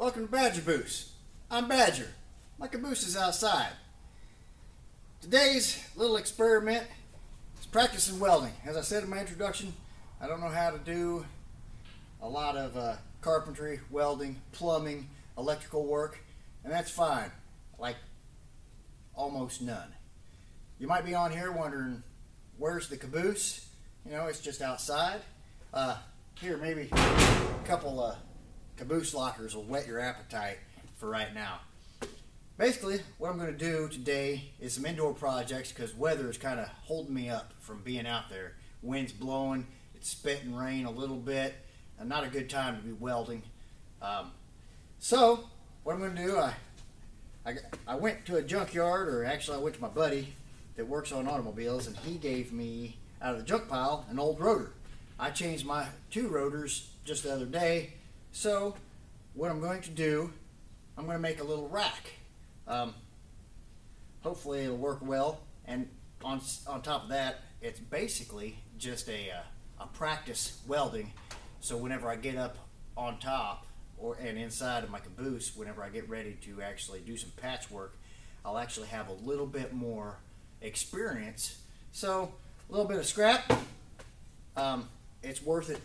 Welcome to Badger Boost. I'm Badger. My caboose is outside. Today's little experiment is practicing welding. As I said in my introduction, I don't know how to do a lot of carpentry, welding, plumbing, electrical work, and that's fine. Like almost none. You might be on here wondering, where's the caboose? You know, it's just outside. Here, maybe a couple caboose lockers will whet your appetite for right now. Basically, what I'm going to do today is some indoor projects because weather is kind of holding me up from being out there. Wind's blowing, it's spitting rain a little bit, and not a good time to be welding. So, what I'm going to do, I went to a junkyard, or actually I went to my buddy that works on automobiles, and he gave me, out of the junk pile, an old rotor. I changed my 2 rotors just the other day, so what I'm going to do, I'm going to make a little rack. Hopefully it'll work well, and on top of that, it's basically just a practice welding, so whenever I get up on top and inside of my caboose, whenever I get ready to actually do some patchwork, I'll actually have a little bit more experience. So a little bit of scrap, it's worth it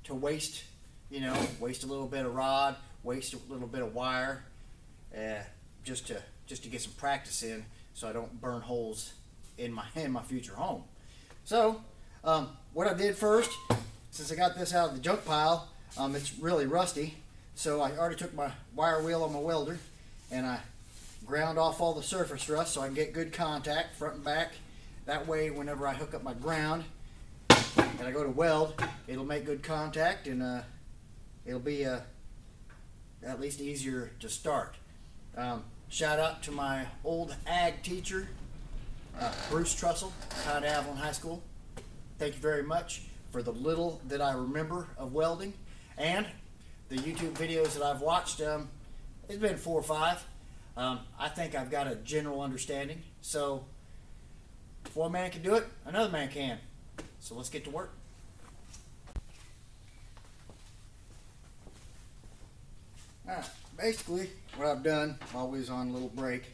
to waste, you know, waste a little bit of rod, waste a little bit of wire, just to get some practice in, so I don't burn holes in my future home. So what I did first, since I got this out of the junk pile, it's really rusty, so I already took my wire wheel on my welder and I ground off all the surface rust so I can get good contact front and back. That way whenever I hook up my ground and I go to weld, it'll make good contact, and it'll be at least easier to start. Shout out to my old ag teacher, Bruce Trussell, out of Avalon High School. Thank you very much for the little that I remember of welding, and the YouTube videos that I've watched. It's been 4 or 5. I think I've got a general understanding. So if one man can do it, another man can. So let's get to work. Alright, basically what I've done while we was on a little break,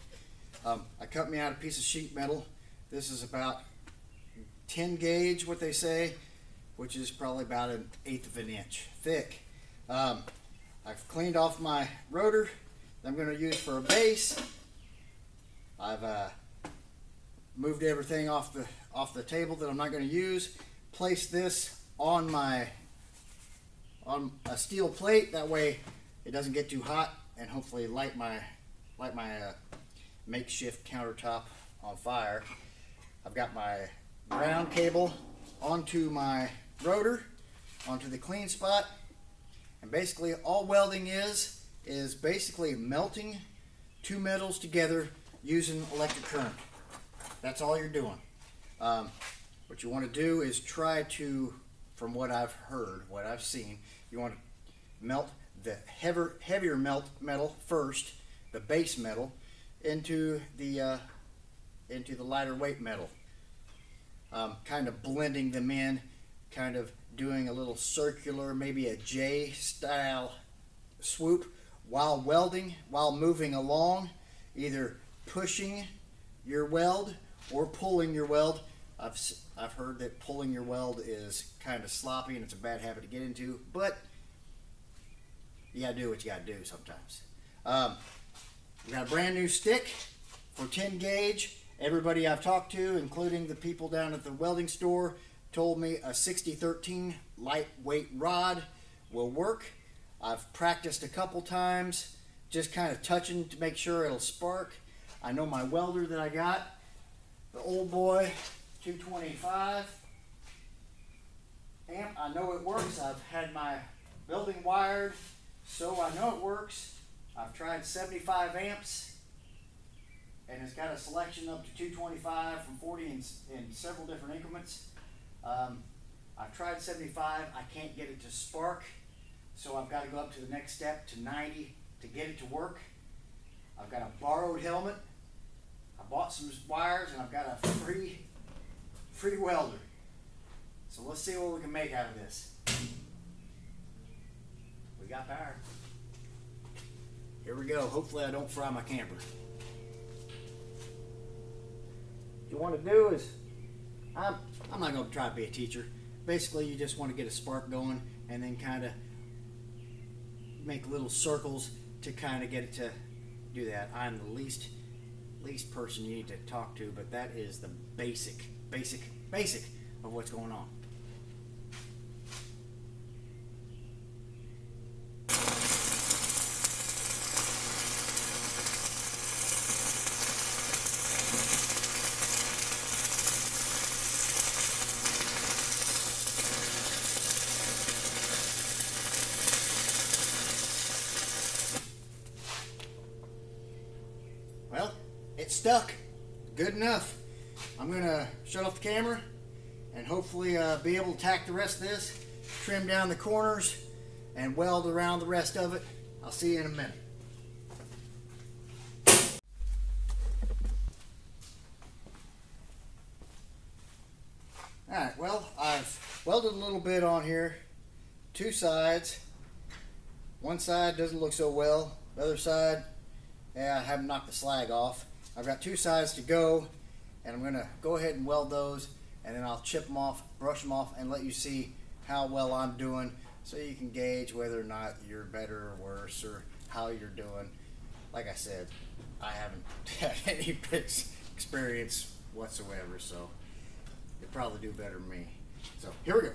I cut me out a piece of sheet metal. This is about 10 gauge, what they say, which is probably about 1/8 of an inch thick. I've cleaned off my rotor that I'm going to use for a base. I've moved everything off the table that I'm not going to use. Placed this on a steel plate. That way it doesn't get too hot, and hopefully light my makeshift countertop on fire. I've got my ground cable onto my rotor, onto the clean spot, and basically all welding is basically melting 2 metals together using electric current. That's all you're doing. What you want to do is try to, from what I've heard, what I've seen, you want to melt the heavier metal first, the base metal, into the lighter weight metal. Kind of blending them in, kind of doing a little circular, maybe a J style swoop while welding, while moving along, either pushing your weld or pulling your weld. I've heard that pulling your weld is kind of sloppy and it's a bad habit to get into, but you gotta do what you gotta do sometimes. We got a brand new stick for 10 gauge. Everybody I've talked to, including the people down at the welding store, told me a 60-13 lightweight rod will work. I've practiced a couple times, just kind of touching to make sure it'll spark. I know my welder that I got, the old boy 225 amp, I know it works. I've had my building wired, so I know it works. I've tried 75 amps, and it's got a selection up to 225 from 40 in several different increments. I've tried 75, I can't get it to spark, so I've got to go up to the next step to 90 to get it to work. I've got a borrowed helmet. I bought some wires, and I've got a free welder. So let's see what we can make out of this. We got power. Here we go. Hopefully I don't fry my camper. What you want to do is, I'm not going to try to be a teacher. Basically, you just want to get a spark going and then kind of make little circles to kind of get it to do that. I'm the least person you need to talk to, but that is the basic of what's going on. Well, it's stuck. Good enough. I'm going to shut off the camera and hopefully be able to tack the rest of this, trim down the corners, and weld around the rest of it. I'll see you in a minute. Alright, well, I've welded a little bit on here. Two sides. One side doesn't look so well. The other side, yeah, I haven't knocked the slag off. I've got two sides to go, and I'm going to go ahead and weld those, and then I'll chip them off, brush them off, and let you see how well I'm doing so you can gauge whether or not you're better or worse or how you're doing. Like I said, I haven't had any experience whatsoever, so you'll probably do better than me. So here we go.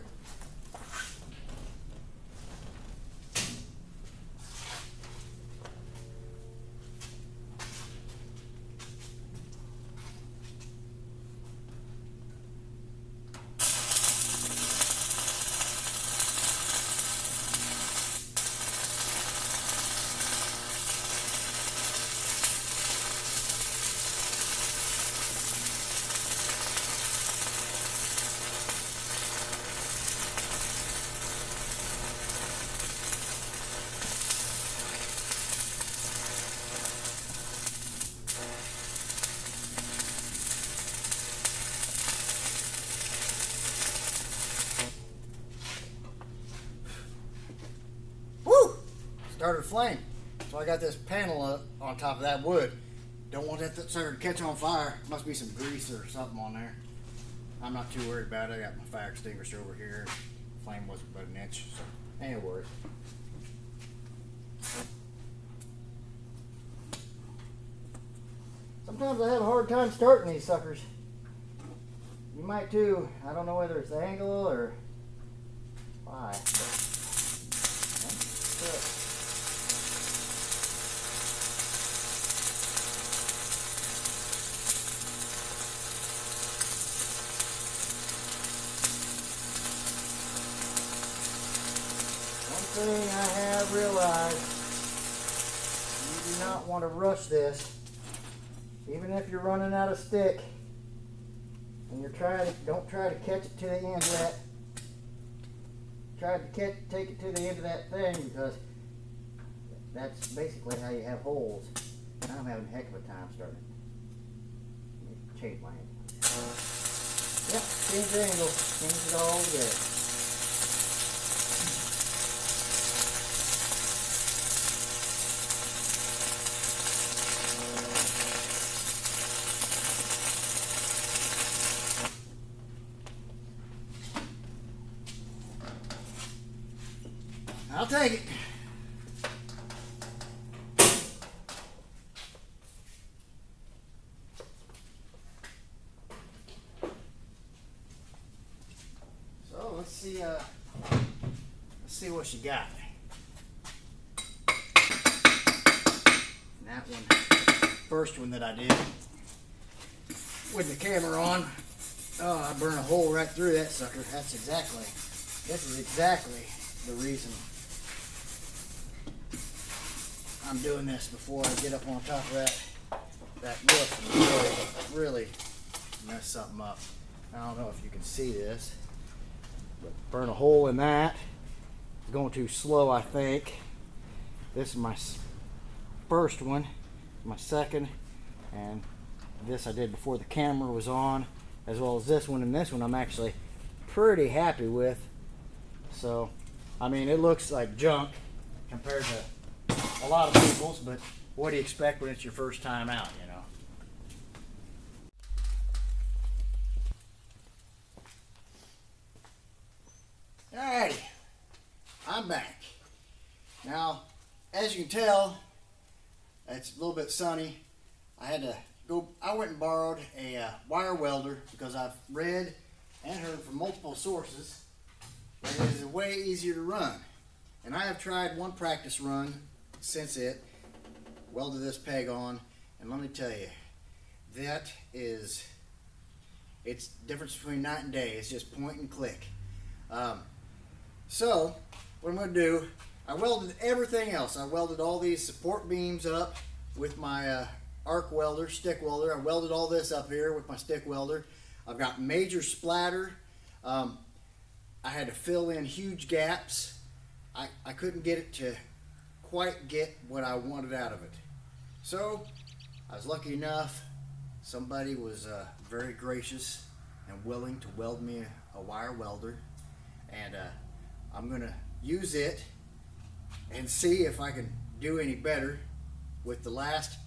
Started a flame. So I got this panel up on top of that wood. Don't want that sucker to catch on fire. Must be some grease or something on there. I'm not too worried about it. I got my fire extinguisher over here. The flame wasn't but an inch, so ain't no worries. Sometimes I have a hard time starting these suckers. You might too. I don't know whether it's the angle or why. Thing I have realized, you do not want to rush this. Even if you're running out of stick and you're don't try to catch it to the end yet. Try to take it to the end of that thing, because that's basically how you have holes. And I'm having a heck of a time starting it. Change my angle. Yep, change the angle, change it all together. I'll take it. So let's see what she got. That one, first one that I did with the camera on. Oh, I burned a hole right through that sucker. This is exactly the reason I'm doing this before I get up on top of that roof and really mess something up. I don't know if you can see this, but burn a hole in that. It's going too slow, I think. This is my first one, my second, and this I did before the camera was on, as well as this one, and this one I'm actually pretty happy with. So, I mean, it looks like junk compared to a lot of people's, but what do you expect when it's your first time out, you know? Alrighty, I'm back. Now, as you can tell, it's a little bit sunny. I went and borrowed a wire welder because I've read and heard from multiple sources that it is way easier to run. And I have tried one practice run since it, welded this peg on, and let me tell you, it's the difference between night and day. It's just point and click. So, what I'm going to do, I welded everything else. I welded all these support beams up with my arc welder, stick welder. I welded all this up here with my stick welder. I've got major splatter. I had to fill in huge gaps. I couldn't get it to quite get what I wanted out of it. So, I was lucky enough. Somebody was very gracious and willing to weld me a wire welder. And I'm going to use it and see if I can do any better with the last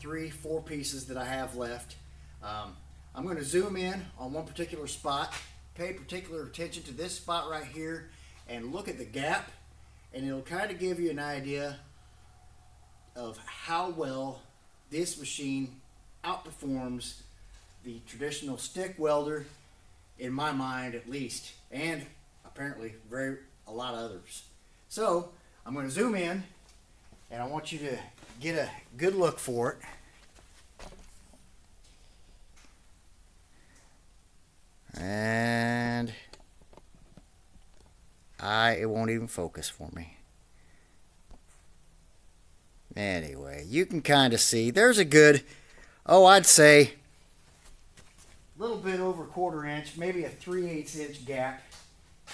3-4 pieces that I have left. I'm going to zoom in on one particular spot, pay particular attention to this spot right here, and look at the gap, and it'll kind of give you an idea of how well this machine outperforms the traditional stick welder, in my mind at least, and apparently a lot of others. So I'm going to zoom in, and I want you to get a good look for it. And it won't even focus for me. Anyway, you can kind of see there's a good, I'd say a little bit over 1/4 inch, maybe a 3/8 inch gap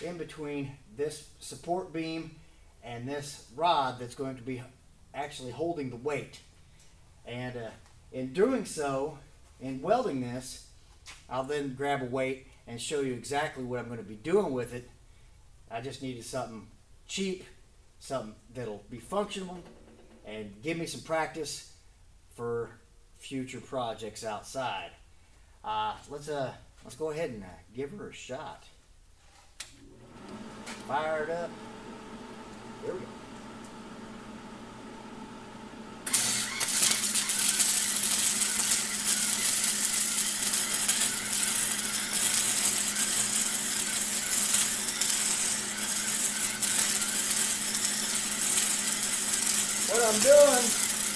in between this support beam and this rod that's going to be actually holding the weight. And in doing so, in welding this, I'll then grab a weight and show you exactly what I'm going to be doing with it. I just needed something cheap, something that'll be functional and give me some practice for future projects outside. Let's go ahead and give her a shot. Fire it up. Here we go. What I'm doing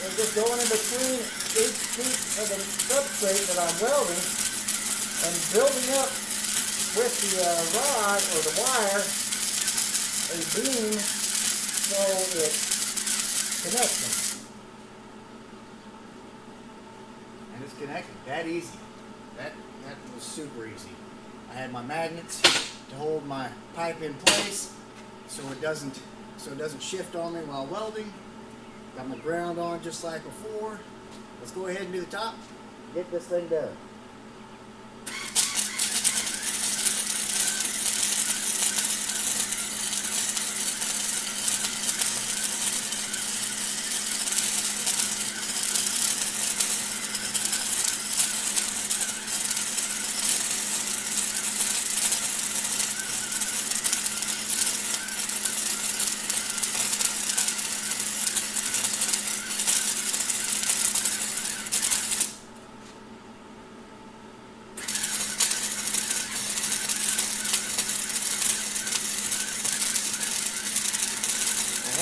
is just going in between each piece of the substrate that I'm welding and building up with the rod or the wire a beam so it connects them. And it's connected. That easy. That was super easy. I had my magnets to hold my pipe in place so it doesn't shift on me while welding. Got my ground on just like before. Let's go ahead and do the top. Get this thing done.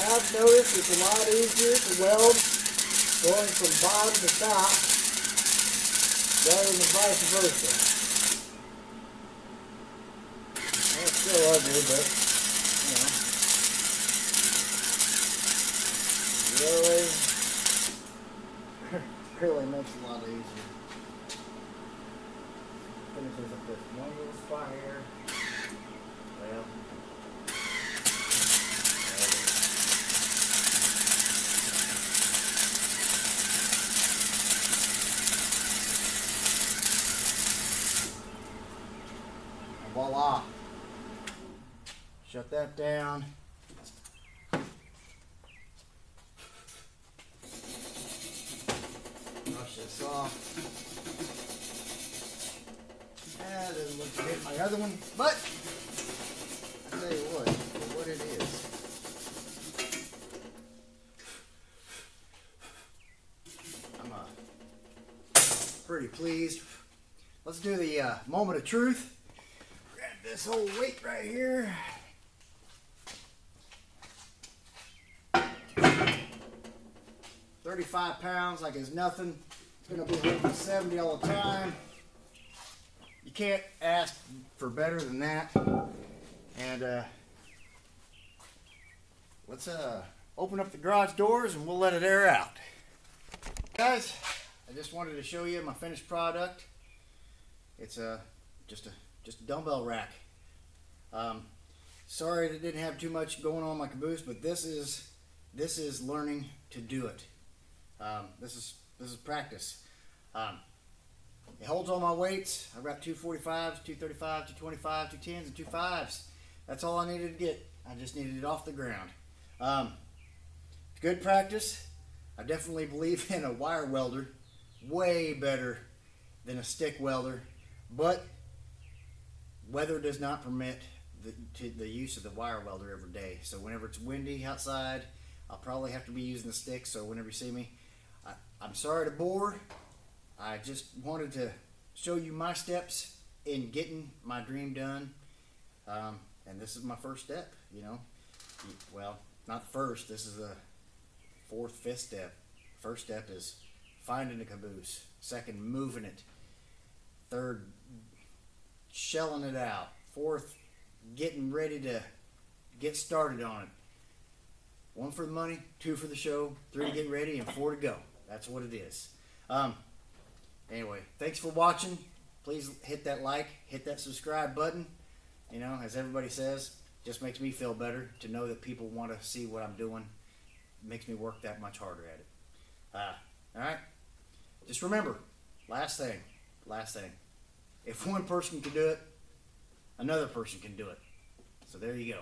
I've noticed it's a lot easier to weld going from bottom to top rather than vice versa. Well, it's still ugly, but really makes it a lot easier. Finishes up this one little spot here. Well, voila. Shut that down. this off. That doesn't look to hit my other one, but I tell you what, for what it is. I'm pretty pleased. Let's do the moment of truth. Grab this whole weight right here. £35 like it's nothing. It's gonna be holding 70 all the time. You can't ask for better than that. And let's open up the garage doors and we'll let it air out. Guys, I just wanted to show you my finished product. It's just a dumbbell rack. Sorry that it didn't have too much going on my caboose, but this is learning to do it. This is practice. It holds all my weights. I've got 245s, 235s, 225s, 210s, and 25s. That's all I needed to get. I just needed it off the ground. Good practice. I definitely believe in a wire welder. Way better than a stick welder. But weather does not permit the use of the wire welder every day. So whenever it's windy outside, I'll probably have to be using the stick. So whenever you see me, I'm sorry to bore. I just wanted to show you my steps in getting my dream done. And this is my first step, you know. Well, not the first. This is the fourth, fifth step. First step is finding a caboose. Second, moving it. Third, shelling it out. Fourth, getting ready to get started on it. 1 for the money, 2 for the show, 3 to get ready, and 4 to go. That's what it is. Anyway, thanks for watching. Please hit that like, hit that subscribe button. You know, as everybody says, just makes me feel better to know that people want to see what I'm doing. It makes me work that much harder at it. All right? Just remember, last thing. If one person can do it, another person can do it. So there you go.